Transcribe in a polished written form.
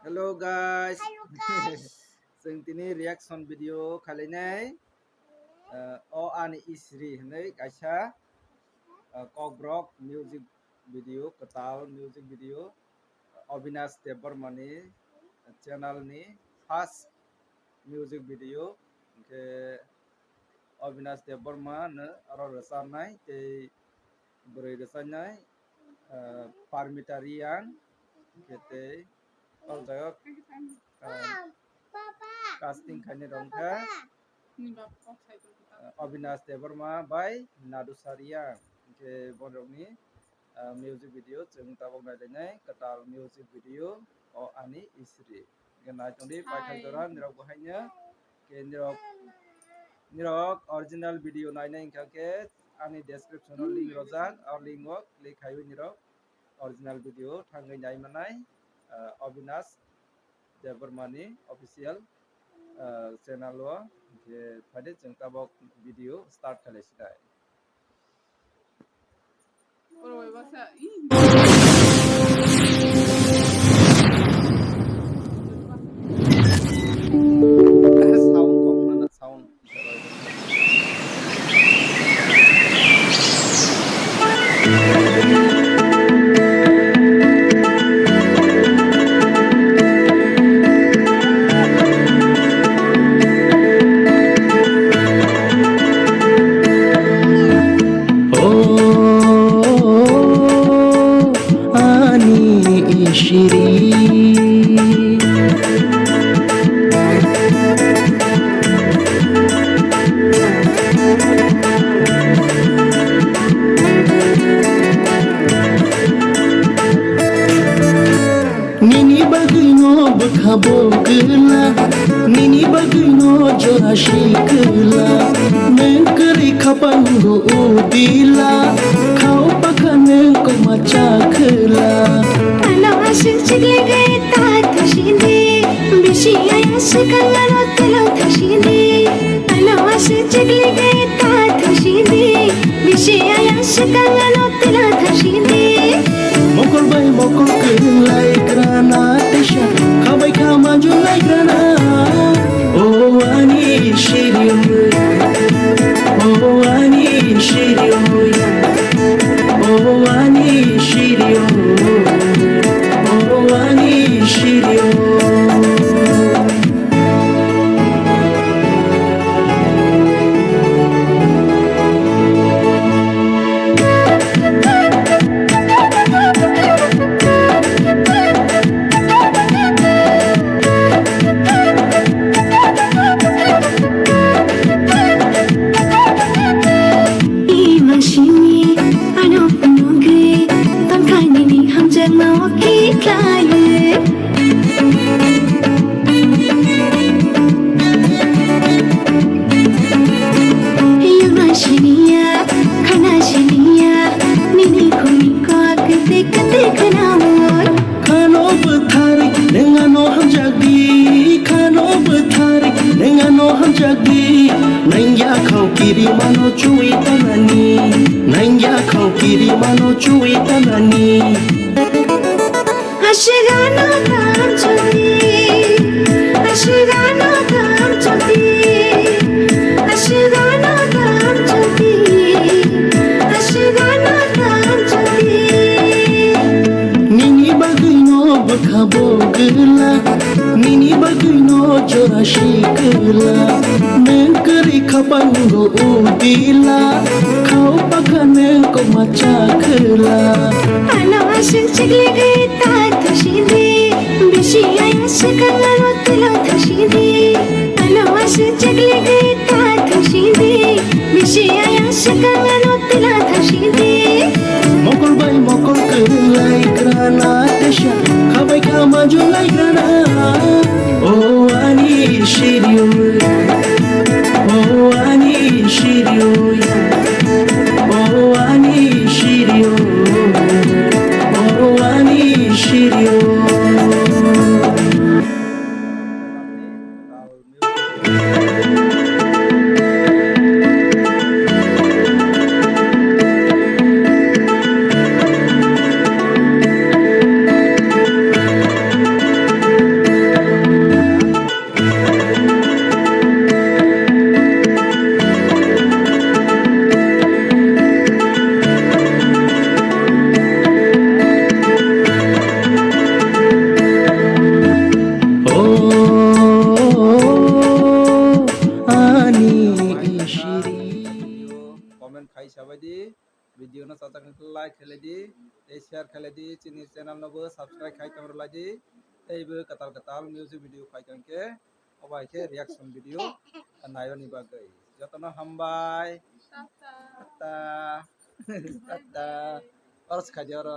Hello guys. Hello guys. जों दिनै reaction video खालायनाय o ani isri होननाय गायसा ककब्रक मिउजिक भिडिअ कताल मिउजिक भिडिअ अविनाश देबबर्मानि चेनेलनि फार्स्ट मिउजिक भिडिअ के अविनाश देबबर्मा नो रोजाबनाय ते बोरै रोजाबनाय पारमितारियान केते all the Papa. casting खाने रंगा अविनाश देबबर्मा बाय नादुसारिया के बर'नि मिउजिक भिडिअ जों दाबाव नायलायनाय कताल मिउजिक भिडिअ अ आनि इसरि गनाय तंदि पाइथागरा निराव बहायनो के निराव ओरिजिनल भिडिअ नायनाय के आनि डेस्क्रिप्शनाव लिंक रजाक और लिंक क्लिक खायो निराव ओरिजिनल भिडिअ थांगै नाय मानाय अविनाश देबबर्मानि ऑफिशियल चैनल जे फादे जों दाबाव भिडिअ स्टार्ट खालायसिनाय साउंड कम होना sound Nini bagino bakhabogla Nini bagino jorashikla Menkari khapango udila Khao pakhane ko machakla Alawashin chigle gaye taat thashinde Bishi ayas kangalo telo thashinde Alawashin chigle gaye taat thashinde Bishi ayas kangalo telo thashinde Mokol bay mokol kelai grana tesha Khabai khama julai grana Oh ani shiriyo Oh ani shiriyo Oh ani shiriyo Oh ani shiriyo Nangya khau kiri mano chui tanani Nangya khau kiri mano chui tanani Ashigano tam choti Ashigano tam choti Ashigano tam choti Ashigano tam choti Nini bagino bakhabogla Nini bagino jorashikla Menkari khapango udila Khao pakhane ko machakla Alawashin chigle gaye taat thashinde Bishi ayas kangalo telo thashinde Alawashin chigle gaye taat thashinde Bishi ayas kangalo telo thashinde Mokol bay mokol kelai grana tesha Khabai khama julai grana Oh ani shiriyo Oh ani shiriyo Oh ani shiriyo Oh ani shiriyo tani isiri video comment খাই সাবাইদি video না সাথে like খেলে দি এই share খেলে দি চিনি channel নবো subscribe খাই তোমরা লাদি এইবো কাতাল কাতাল music video খাই কানকে অবাইকে রিঅ্যাকশন ভিডিও নায়নি বাগৈ যতন হামবাই টাটা টাটা অরস খাই আর